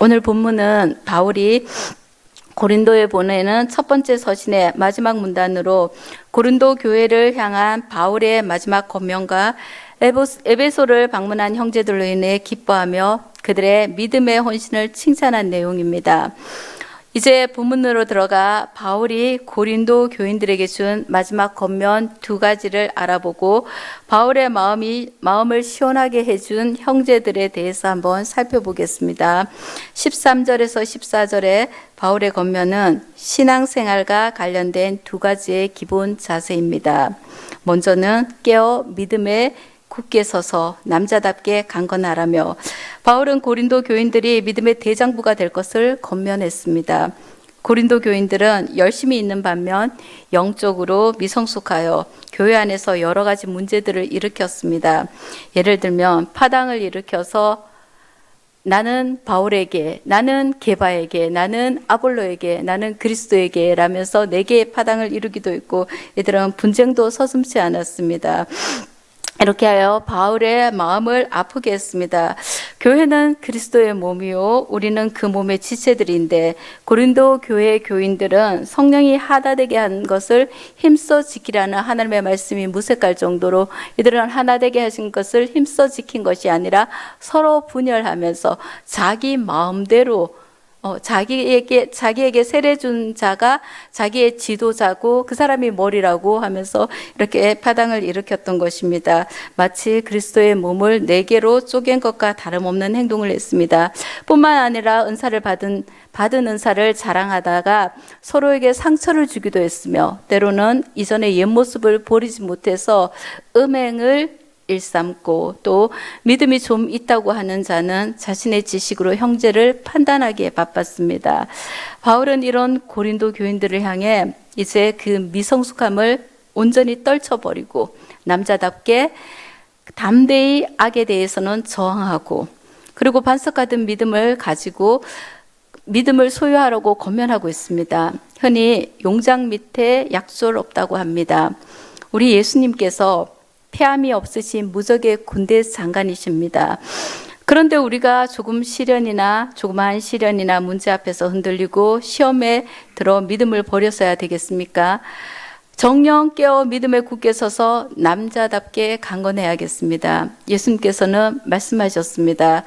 오늘 본문은 바울이 고린도에 보내는 첫 번째 서신의 마지막 문단으로 고린도 교회를 향한 바울의 마지막 권면과 에베소를 방문한 형제들로 인해 기뻐하며 그들의 믿음의 헌신을 칭찬한 내용입니다. 이제 본문으로 들어가 바울이 고린도 교인들에게 준 마지막 권면 두 가지를 알아보고 바울의 마음을 시원하게 해준 형제들에 대해서 한번 살펴보겠습니다. 13절에서 14절에 바울의 권면은 신앙생활과 관련된 두 가지의 기본 자세입니다. 먼저는 깨어 믿음에 굳게 서서 남자답게 강건하라며 바울은 고린도 교인들이 믿음의 대장부가 될 것을 권면했습니다. 고린도 교인들은 열심히 있는 반면 영적으로 미성숙하여 교회 안에서 여러 가지 문제들을 일으켰습니다. 예를 들면 파당을 일으켜서 나는 바울에게, 나는 게바에게, 나는 아볼로에게, 나는 그리스도에게 라면서 네 개의 파당을 이루기도 했고 이들은 분쟁도 서슴지 않았습니다. 이렇게 하여 바울의 마음을 아프게 했습니다. 교회는 그리스도의 몸이요 우리는 그 몸의 지체들인데 고린도 교회 교인들은 성령이 하나되게 한 것을 힘써 지키라는 하나님의 말씀이 무색할 정도로 이들은 하나되게 하신 것을 힘써 지킨 것이 아니라 서로 분열하면서 자기 마음대로 자기에게 세례 준 자가 자기의 지도자고 그 사람이 머리라고 하면서 이렇게 파당을 일으켰던 것입니다. 마치 그리스도의 몸을 네 개로 쪼갠 것과 다름없는 행동을 했습니다. 뿐만 아니라 받은 은사를 자랑하다가 서로에게 상처를 주기도 했으며 때로는 이전의 옛 모습을 버리지 못해서 음행을 일삼고 또 믿음이 좀 있다고 하는 자는 자신의 지식으로 형제를 판단하기에 바빴습니다. 바울은 이런 고린도 교인들을 향해 이제 그 미성숙함을 온전히 떨쳐버리고 남자답게 담대히 악에 대해서는 저항하고 그리고 반석같은 믿음을 가지고 믿음을 소유하라고 권면하고 있습니다. 흔히 용장 밑에 약졸 없다고 합니다. 우리 예수님께서 폐암이 없으신 무적의 군대 장관이십니다. 그런데 우리가 조그마한 시련이나 문제 앞에서 흔들리고 시험에 들어 믿음을 버렸어야 되겠습니까? 정령 깨어 믿음에 굳게 서서 남자답게 강건해야겠습니다. 예수님께서는 말씀하셨습니다.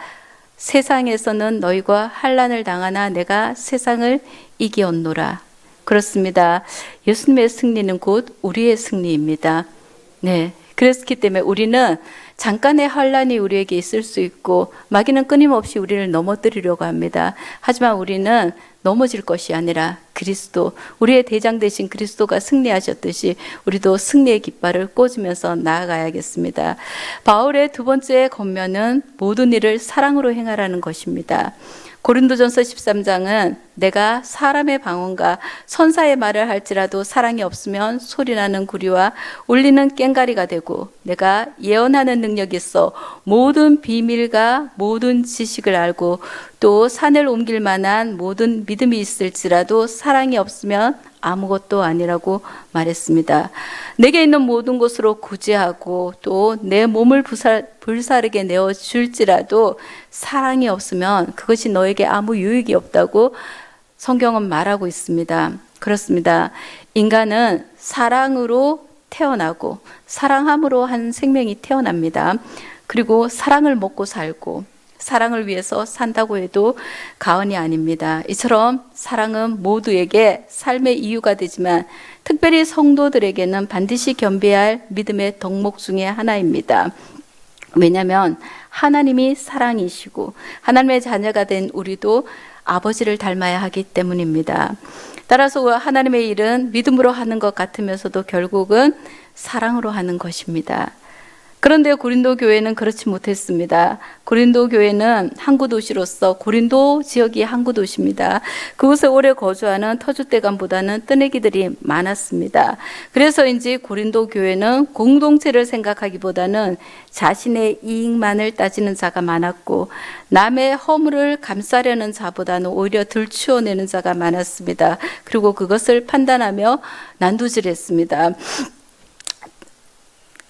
세상에서는 너희가 환난을 당하나 내가 세상을 이기었노라. 그렇습니다. 예수님의 승리는 곧 우리의 승리입니다. 네. 그렇기 때문에 우리는 잠깐의 환난이 우리에게 있을 수 있고 마귀는 끊임없이 우리를 넘어뜨리려고 합니다. 하지만 우리는 넘어질 것이 아니라 그리스도, 우리의 대장 되신 그리스도가 승리하셨듯이 우리도 승리의 깃발을 꽂으면서 나아가야겠습니다. 바울의 두 번째 권면은 모든 일을 사랑으로 행하라는 것입니다. 고린도전서 13장은 내가 사람의 방언과 선사의 말을 할지라도 사랑이 없으면 소리나는 구리와 울리는 꽹가리가 되고 내가 예언하는 능력이 있어 모든 비밀과 모든 지식을 알고 또 산을 옮길 만한 모든 믿음이 있을지라도 사랑이 없으면 아무것도 아니라고 말했습니다. 내게 있는 모든 것으로 구제하고 또 내 몸을 불사르게 내어줄지라도 사랑이 없으면 그것이 너에게 아무 유익이 없다고 성경은 말하고 있습니다. 그렇습니다. 인간은 사랑으로 태어나고 사랑함으로 한 생명이 태어납니다. 그리고 사랑을 먹고 살고 사랑을 위해서 산다고 해도 가언이 아닙니다. 이처럼 사랑은 모두에게 삶의 이유가 되지만 특별히 성도들에게는 반드시 겸비해야 할 믿음의 덕목 중에 하나입니다. 왜냐하면 하나님이 사랑이시고 하나님의 자녀가 된 우리도 아버지를 닮아야 하기 때문입니다. 따라서 하나님의 일은 믿음으로 하는 것 같으면서도 결국은 사랑으로 하는 것입니다. 그런데 고린도 교회는 그렇지 못했습니다. 고린도 교회는 항구 도시로서 고린도 지역이 항구 도시입니다. 그곳에 오래 거주하는 터줏대감보다는 뜨내기들이 많았습니다. 그래서인지 고린도 교회는 공동체를 생각하기보다는 자신의 이익만을 따지는 자가 많았고 남의 허물을 감싸려는 자보다는 오히려 들추어내는 자가 많았습니다. 그리고 그것을 판단하며 난도질했습니다.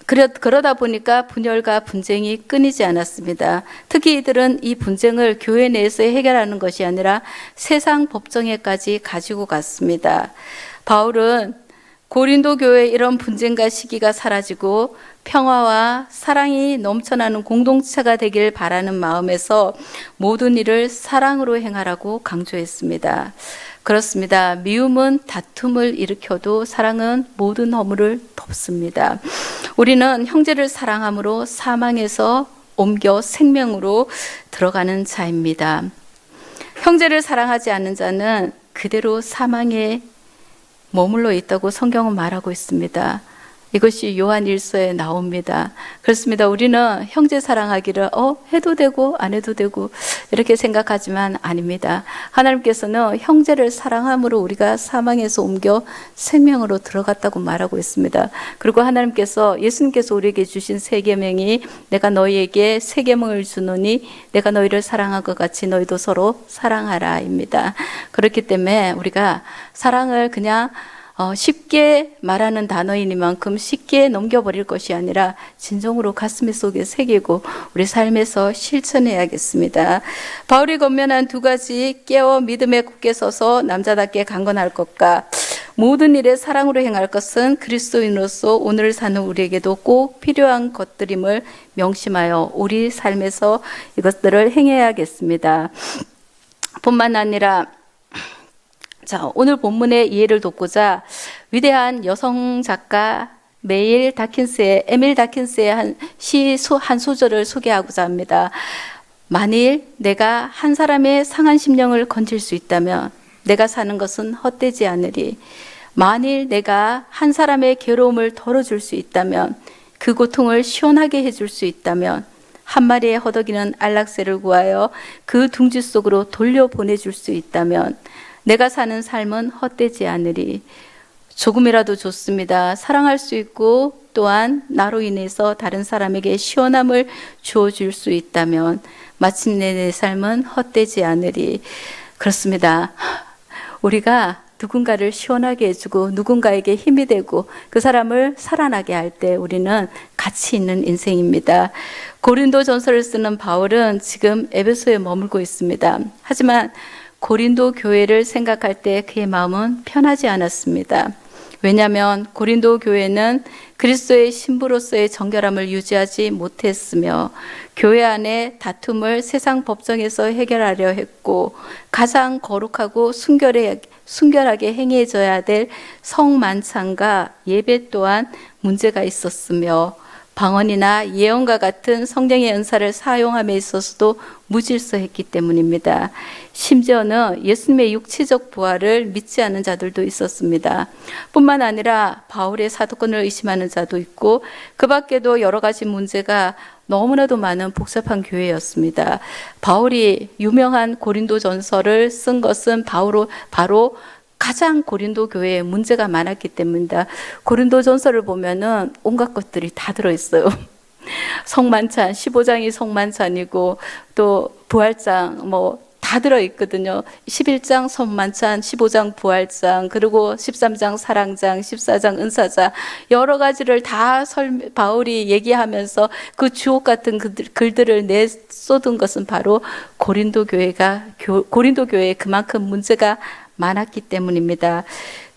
그러다 보니까 분열과 분쟁이 끊이지 않았습니다. 특히 이들은 이 분쟁을 교회 내에서 해결하는 것이 아니라 세상 법정에까지 가지고 갔습니다. 바울은 고린도 교회의 이런 분쟁과 시기가 사라지고 평화와 사랑이 넘쳐나는 공동체가 되길 바라는 마음에서 모든 일을 사랑으로 행하라고 강조했습니다. 그렇습니다. 미움은 다툼을 일으켜도 사랑은 모든 허물을 덮습니다. 우리는 형제를 사랑함으로 사망에서 옮겨 생명으로 들어가는 자입니다. 형제를 사랑하지 않는 자는 그대로 사망에 머물러 있다고 성경은 말하고 있습니다. 이것이 요한 1서에 나옵니다. 그렇습니다. 우리는 형제 사랑하기를 해도 되고 안 해도 되고 이렇게 생각하지만 아닙니다. 하나님께서는 형제를 사랑함으로 우리가 사망에서 옮겨 생명으로 들어갔다고 말하고 있습니다. 그리고 하나님께서 예수님께서 우리에게 주신 세 계명이 내가 너희에게 세 계명을 주노니 내가 너희를 사랑한 것 같이 너희도 서로 사랑하라입니다. 그렇기 때문에 우리가 사랑을 그냥 쉽게 말하는 단어이니만큼 쉽게 넘겨버릴 것이 아니라 진정으로 가슴 속에 새기고 우리 삶에서 실천해야겠습니다. 바울이 권면한 두 가지 깨어 믿음에 굳게 서서 남자답게 강건할 것과 모든 일에 사랑으로 행할 것은 그리스도인으로서 오늘 사는 우리에게도 꼭 필요한 것들임을 명심하여 우리 삶에서 이것들을 행해야겠습니다. 뿐만 아니라 오늘 본문의 이해를 돕고자 위대한 여성 작가 에밀 다킨스의 한 소절을 소개하고자 합니다. 만일 내가 한 사람의 상한 심령을 건질 수 있다면 내가 사는 것은 헛되지 않으리. 만일 내가 한 사람의 괴로움을 덜어줄 수 있다면 그 고통을 시원하게 해줄 수 있다면 한 마리의 허덕이는 안락새를 구하여 그 둥지 속으로 돌려보내줄 수 있다면 내가 사는 삶은 헛되지 않으리. 조금이라도 좋습니다. 사랑할 수 있고 또한 나로 인해서 다른 사람에게 시원함을 주어줄 수 있다면 마침내 내 삶은 헛되지 않으리. 그렇습니다. 우리가 누군가를 시원하게 해주고 누군가에게 힘이 되고 그 사람을 살아나게 할 때 우리는 가치 있는 인생입니다. 고린도 전서를 쓰는 바울은 지금 에베소에 머물고 있습니다. 하지만 고린도 교회를 생각할 때 그의 마음은 편하지 않았습니다. 왜냐하면 고린도 교회는 그리스도의 신부로서의 정결함을 유지하지 못했으며 교회 안에 다툼을 세상 법정에서 해결하려 했고 가장 거룩하고 순결하게 행해져야 될 성만찬과 예배 또한 문제가 있었으며 방언이나 예언과 같은 성령의 은사를 사용함에 있어서도 무질서했기 때문입니다. 심지어는 예수님의 육체적 부활을 믿지 않는 자들도 있었습니다. 뿐만 아니라 바울의 사도권을 의심하는 자도 있고 그 밖에도 여러 가지 문제가 너무나도 많은 복잡한 교회였습니다. 바울이 유명한 고린도 전서를 쓴 것은 바로 가장 고린도 교회에 문제가 많았기 때문입니다. 고린도 전서를 보면은 온갖 것들이 다 들어있어요. 성만찬, 15장이 성만찬이고 또 부활장 다 들어있거든요. 11장 성만찬, 15장 부활장, 그리고 13장 사랑장, 14장 은사장 여러 가지를 다 바울이 얘기하면서 그 주옥 같은 글들을 내쏟은 것은 바로 고린도 교회에 그만큼 문제가 많았기 때문입니다.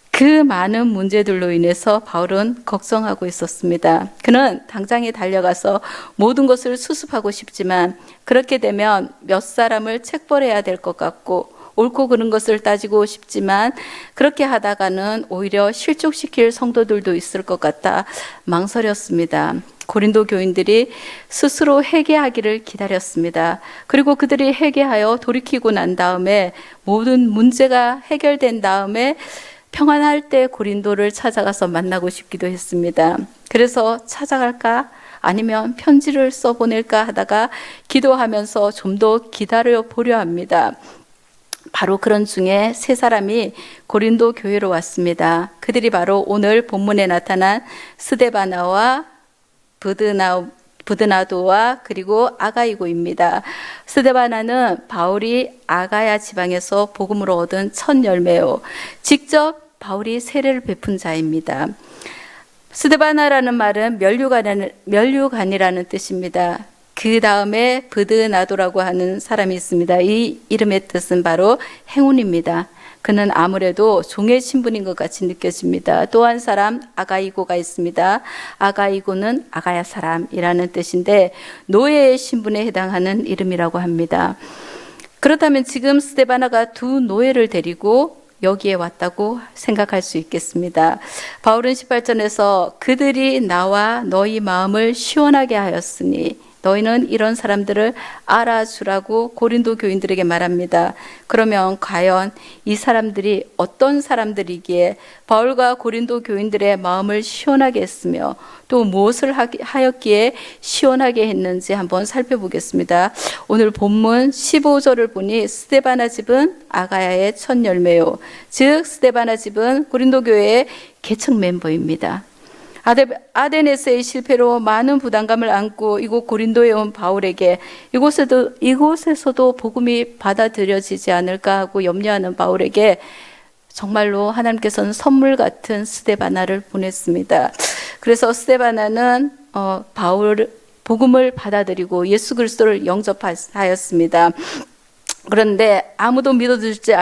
그 많은 문제들로 인해서 바울은 걱정하고 있었습니다. 그는 당장에 달려가서 모든 것을 수습하고 싶지만 그렇게 되면 몇 사람을 책벌해야 될 것 같고 옳고 그른 것을 따지고 싶지만 그렇게 하다가는 오히려 실족시킬 성도들도 있을 것 같아 망설였습니다. 고린도 교인들이 스스로 회개하기를 기다렸습니다. 그리고 그들이 회개하여 돌이키고 난 다음에 모든 문제가 해결된 다음에 평안할 때 고린도를 찾아가서 만나고 싶기도 했습니다. 그래서 찾아갈까? 아니면 편지를 써보낼까 하다가 기도하면서 좀 더 기다려 보려 합니다. 바로 그런 중에 세 사람이 고린도 교회로 왔습니다. 그들이 바로 오늘 본문에 나타난 스데바나와 부드나도와 그리고 아가이고입니다. 스데바나는 바울이 아가야 지방에서 복음으로 얻은 첫 열매요. 직접 바울이 세례를 베푼 자입니다. 스데바나라는 말은 면류관이라는 뜻입니다. 그 다음에 브드나도라고 하는 사람이 있습니다. 이 이름의 뜻은 바로 행운입니다. 그는 아무래도 종의 신분인 것 같이 느껴집니다. 또 한 사람 아가이고가 있습니다. 아가이고는 아가야 사람이라는 뜻인데 노예의 신분에 해당하는 이름이라고 합니다. 그렇다면 지금 스데바나가 두 노예를 데리고 여기에 왔다고 생각할 수 있겠습니다. 바울은 18절에서 그들이 나와 너희 마음을 시원하게 하였으니 너희는 이런 사람들을 알아주라고 고린도 교인들에게 말합니다. 그러면 과연 이 사람들이 어떤 사람들이기에 바울과 고린도 교인들의 마음을 시원하게 했으며 또 무엇을 하였기에 시원하게 했는지 한번 살펴보겠습니다. 오늘 본문 15절을 보니 스데바나 집은 아가야의 첫 열매요. 즉 스데바나 집은 고린도 교회의 개척 멤버입니다. 아데네스의 실패로 많은 부담감을 안고 이곳 고린도에 온 바울에게 이곳에서도 복음이 받아들여지지 않을까 하고 염려하는 바울에게 정말로 하나님께서는 선물 같은 스데바나를 보냈습니다. 그래서 스데바나는 복음을 받아들이고 예수 그리스도를 영접하였습니다. 그런데 아무도 믿어주지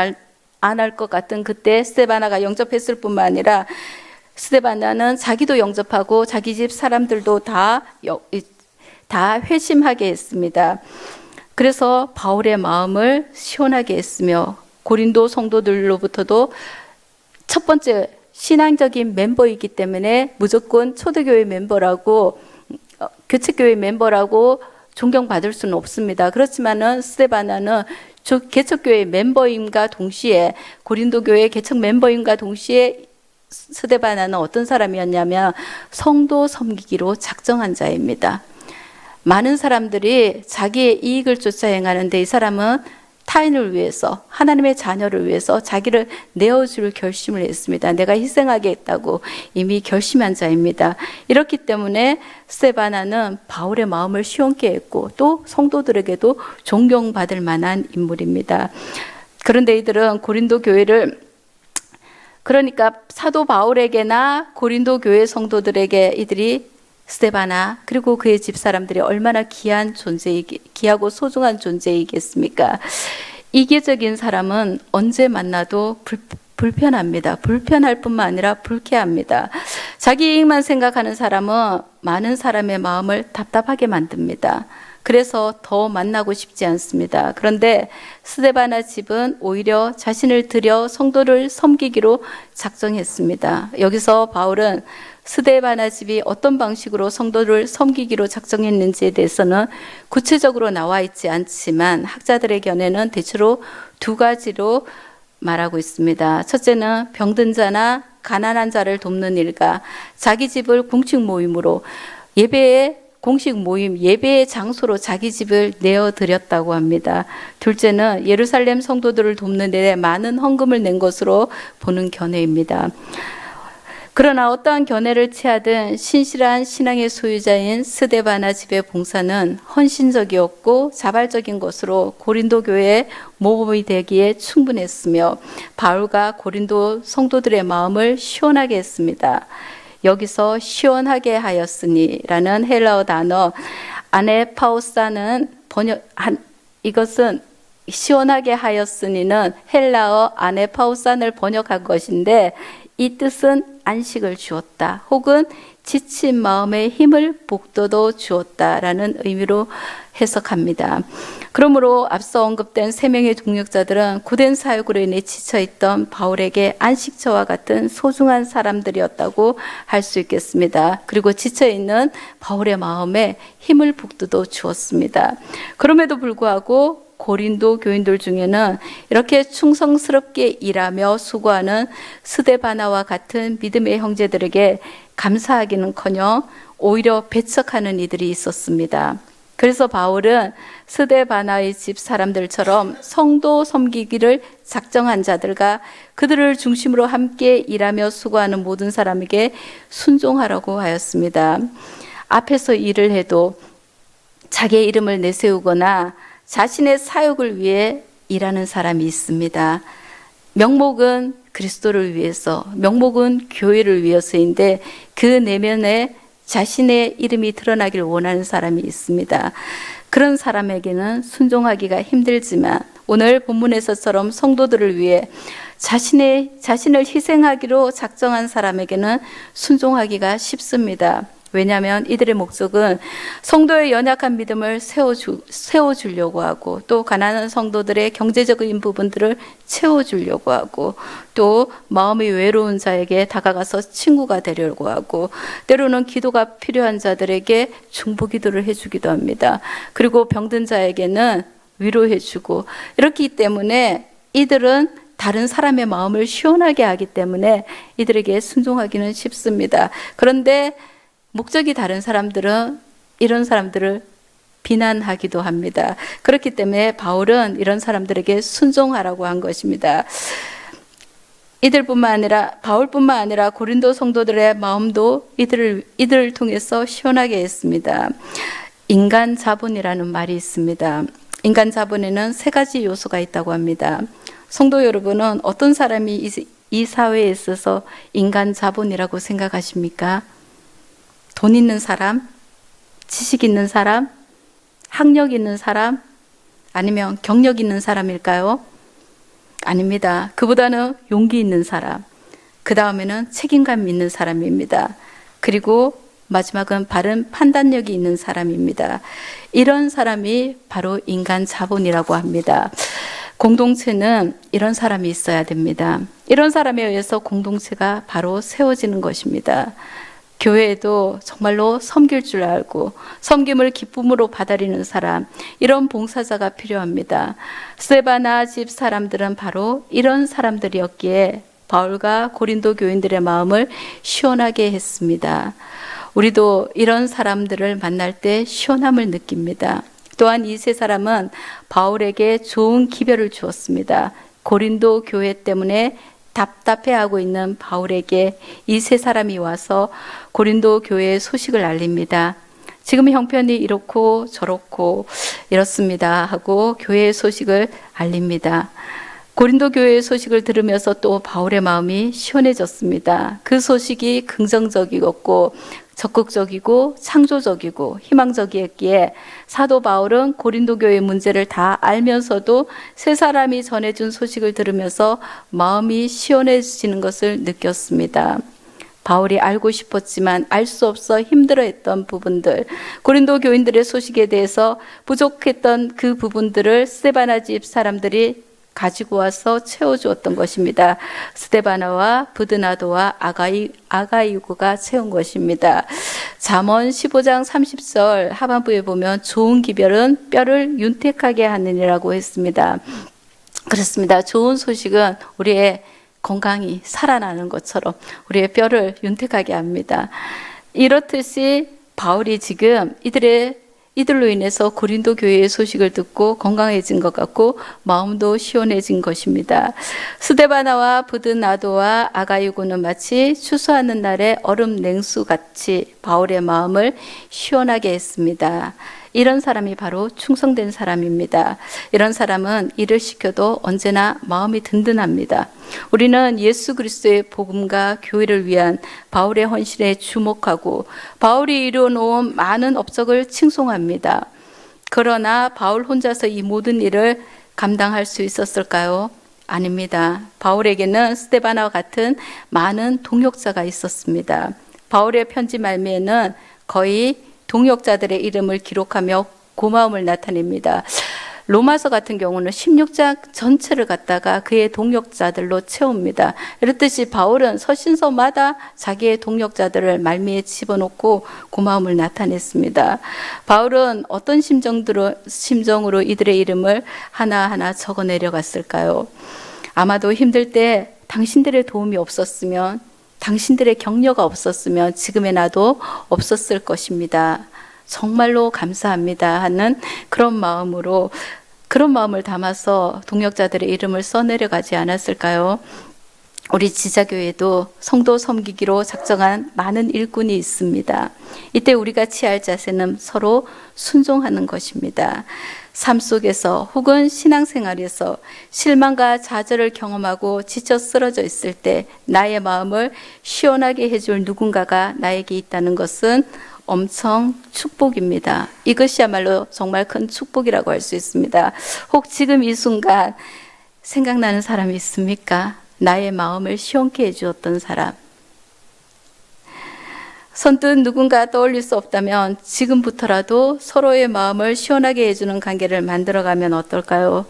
않을 것 같은 그때 스데바나가 영접했을 뿐만 아니라 스데바나는 자기도 영접하고 자기 집 사람들도 다 회심하게 했습니다. 그래서 바울의 마음을 시원하게 했으며 고린도 성도들로부터도 첫 번째 신앙적인 멤버이기 때문에 무조건 초대교회 멤버라고 교체교회 멤버라고 존경받을 수는 없습니다. 그렇지만은 스데바나는 개척교회 멤버임과 동시에 고린도 교회 개척 멤버임과 동시에 스데바나는 어떤 사람이었냐면 성도 섬기기로 작정한 자입니다. 많은 사람들이 자기의 이익을 쫓아 행하는데 이 사람은 타인을 위해서 하나님의 자녀를 위해서 자기를 내어줄 결심을 했습니다. 내가 희생하겠다고 이미 결심한 자입니다. 이렇기 때문에 스데바나는 바울의 마음을 시원케 했고 또 성도들에게도 존경받을 만한 인물입니다. 그런데 이들은 고린도 교회를 그러니까 사도 바울에게나 고린도 교회 성도들에게 이들이 스데바나 그리고 그의 집사람들이 얼마나 귀하고 소중한 존재이겠습니까? 이기적인 사람은 언제 만나도 불편합니다. 불편할 뿐만 아니라 불쾌합니다. 자기 이익만 생각하는 사람은 많은 사람의 마음을 답답하게 만듭니다. 그래서 더 만나고 싶지 않습니다. 그런데 스데바나 집은 오히려 자신을 들여 성도를 섬기기로 작정했습니다. 여기서 바울은 스데바나 집이 어떤 방식으로 성도를 섬기기로 작정했는지에 대해서는 구체적으로 나와 있지 않지만 학자들의 견해는 대체로 두 가지로 말하고 있습니다. 첫째는 병든 자나 가난한 자를 돕는 일과 자기 집을 공식 모임으로 공식 모임 예배의 장소로 자기 집을 내어드렸다고 합니다. 둘째는 예루살렘 성도들을 돕는 데 많은 헌금을 낸 것으로 보는 견해입니다. 그러나 어떠한 견해를 취하든 신실한 신앙의 소유자인 스데바나 집의 봉사는 헌신적이었고 자발적인 것으로 고린도 교회의 모범이 되기에 충분했으며 바울과 고린도 성도들의 마음을 시원하게 했습니다. 여기서 시원하게 하였으니라는 헬라어 단어 아네파우사는 이것은 시원하게 하였으니는 헬라어 아네파우산을 번역한 것인데 이 뜻은 안식을 주었다 혹은 지친 마음에 힘을 북돋워 주었다라는 의미로 해석합니다. 그러므로 앞서 언급된 세 명의 동역자들은 고된 사역으로 인해 지쳐있던 바울에게 안식처와 같은 소중한 사람들이었다고 할 수 있겠습니다. 그리고 지쳐있는 바울의 마음에 힘을 북돋워 주었습니다. 그럼에도 불구하고 고린도 교인들 중에는 이렇게 충성스럽게 일하며 수고하는 스데바나와 같은 믿음의 형제들에게 감사하기는커녕 오히려 배척하는 이들이 있었습니다. 그래서 바울은 스데바나의 집 사람들처럼 성도 섬기기를 작정한 자들과 그들을 중심으로 함께 일하며 수고하는 모든 사람에게 순종하라고 하였습니다. 앞에서 일을 해도 자기의 이름을 내세우거나 자신의 사역을 위해 일하는 사람이 있습니다. 명목은 그리스도를 위해서, 명목은 교회를 위해서인데 그 내면에 자신의 이름이 드러나길 원하는 사람이 있습니다. 그런 사람에게는 순종하기가 힘들지만 오늘 본문에서처럼 성도들을 위해 자신을 희생하기로 작정한 사람에게는 순종하기가 쉽습니다. 왜냐하면 이들의 목적은 성도의 연약한 믿음을 세워주려고 하고, 또 가난한 성도들의 경제적인 부분들을 채워주려고 하고, 또 마음이 외로운 자에게 다가가서 친구가 되려고 하고, 때로는 기도가 필요한 자들에게 중보 기도를 해주기도 합니다. 그리고 병든 자에게는 위로해주고, 이렇기 때문에 이들은 다른 사람의 마음을 시원하게 하기 때문에 이들에게 순종하기는 쉽습니다. 그런데 목적이 다른 사람들은 이런 사람들을 비난하기도 합니다. 그렇기 때문에 바울은 이런 사람들에게 순종하라고 한 것입니다. 바울뿐만 아니라 고린도 성도들의 마음도 이들을 통해서 시원하게 했습니다. 인간 자본이라는 말이 있습니다. 인간 자본에는 3가지 요소가 있다고 합니다. 성도 여러분은 어떤 사람이 이 사회에 있어서 인간 자본이라고 생각하십니까? 돈 있는 사람, 지식 있는 사람, 학력 있는 사람, 아니면 경력 있는 사람일까요? 아닙니다. 그보다는 용기 있는 사람, 그 다음에는 책임감 있는 사람입니다. 그리고 마지막은 바른 판단력이 있는 사람입니다. 이런 사람이 바로 인간 자본이라고 합니다. 공동체는 이런 사람이 있어야 됩니다. 이런 사람에 의해서 공동체가 바로 세워지는 것입니다. 교회에도 정말로 섬길 줄 알고 섬김을 기쁨으로 받아들이는 사람, 이런 봉사자가 필요합니다. 스데바나 집 사람들은 바로 이런 사람들이었기에 바울과 고린도 교인들의 마음을 시원하게 했습니다. 우리도 이런 사람들을 만날 때 시원함을 느낍니다. 또한 이 3사람은 바울에게 좋은 기별을 주었습니다. 고린도 교회 때문에 답답해하고 있는 바울에게 이 3사람이 와서 고린도 교회의 소식을 알립니다. 지금 형편이 이렇고 저렇고 이렇습니다 하고 교회의 소식을 알립니다. 고린도 교회의 소식을 들으면서 또 바울의 마음이 시원해졌습니다. 그 소식이 긍정적이었고 적극적이고 창조적이고 희망적이었기에 사도 바울은 고린도 교회의 문제를 다 알면서도 3사람이 전해준 소식을 들으면서 마음이 시원해지는 것을 느꼈습니다. 바울이 알고 싶었지만 알 수 없어 힘들어했던 부분들, 고린도 교인들의 소식에 대해서 부족했던 그 부분들을 스데바나 집 사람들이 가지고 와서 채워주었던 것입니다. 스데바나와 부드나도와 아가이고가 채운 것입니다. 잠언 15장 30절 하반부에 보면 좋은 기별은 뼈를 윤택하게 하느니라고 했습니다. 그렇습니다. 좋은 소식은 우리의 건강이 살아나는 것처럼 우리의 뼈를 윤택하게 합니다. 이렇듯이 바울이 지금 이들로 인해서 고린도 교회의 소식을 듣고 건강해진 것 같고 마음도 시원해진 것입니다. 스데바나와 부드나도와 아가이고는 마치 추수하는 날의 얼음 냉수같이 바울의 마음을 시원하게 했습니다. 이런 사람이 바로 충성된 사람입니다. 이런 사람은 일을 시켜도 언제나 마음이 든든합니다. 우리는 예수 그리스도의 복음과 교회를 위한 바울의 헌신에 주목하고 바울이 이루어놓은 많은 업적을 칭송합니다. 그러나 바울 혼자서 이 모든 일을 감당할 수 있었을까요? 아닙니다. 바울에게는 스데바나와 같은 많은 동역자가 있었습니다. 바울의 편지 말미에는 거의 동역자들의 이름을 기록하며 고마움을 나타냅니다. 로마서 같은 경우는 16장 전체를 갖다가 그의 동역자들로 채웁니다. 이렇듯이 바울은 서신서마다 자기의 동역자들을 말미에 집어넣고 고마움을 나타냈습니다. 바울은 어떤 심정으로 이들의 이름을 하나하나 적어 내려갔을까요? 아마도 힘들 때 당신들의 도움이 없었으면, 당신들의 격려가 없었으면 지금의 나도 없었을 것입니다. 정말로 감사합니다 하는 그런 마음을 담아서 동역자들의 이름을 써내려가지 않았을까요? 우리 지자교회도 성도 섬기기로 작정한 많은 일꾼이 있습니다. 이때 우리가 취할 자세는 서로 순종하는 것입니다. 삶 속에서 혹은 신앙생활에서 실망과 좌절을 경험하고 지쳐 쓰러져 있을 때 나의 마음을 시원하게 해줄 누군가가 나에게 있다는 것은 엄청 축복입니다. 이것이야말로 정말 큰 축복이라고 할 수 있습니다. 혹 지금 이 순간 생각나는 사람이 있습니까? 나의 마음을 시원케 해주었던 사람. 선뜻 누군가 떠올릴 수 없다면 지금부터라도 서로의 마음을 시원하게 해주는 관계를 만들어가면 어떨까요?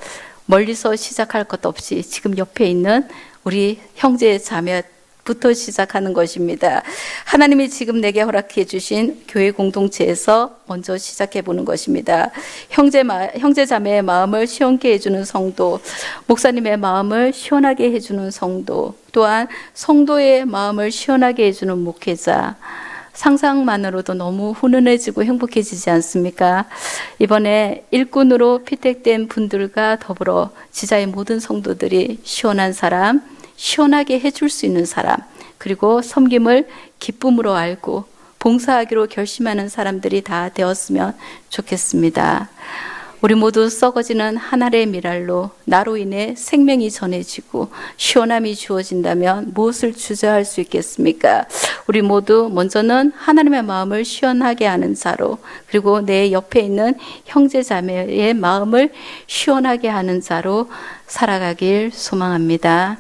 멀리서 시작할 것 없이 지금 옆에 있는 우리 형제 자매부터 시작하는 것입니다. 하나님이 지금 내게 허락해 주신 교회 공동체에서 먼저 시작해 보는 것입니다. 형제 자매의 마음을 시원케 해주는 성도, 목사님의 마음을 시원하게 해주는 성도, 또한 성도의 마음을 시원하게 해주는 목회자, 상상만으로도 너무 훈훈해지고 행복해지지 않습니까? 이번에 일꾼으로 피택된 분들과 더불어 지자의 모든 성도들이 시원한 사람, 시원하게 해줄 수 있는 사람, 그리고 섬김을 기쁨으로 알고 봉사하기로 결심하는 사람들이 다 되었으면 좋겠습니다. 우리 모두 썩어지는 하늘의 미랄로 나로 인해 생명이 전해지고 시원함이 주어진다면 무엇을 주저할 수 있겠습니까? 우리 모두 먼저는 하나님의 마음을 시원하게 하는 자로, 그리고 내 옆에 있는 형제 자매의 마음을 시원하게 하는 자로 살아가길 소망합니다.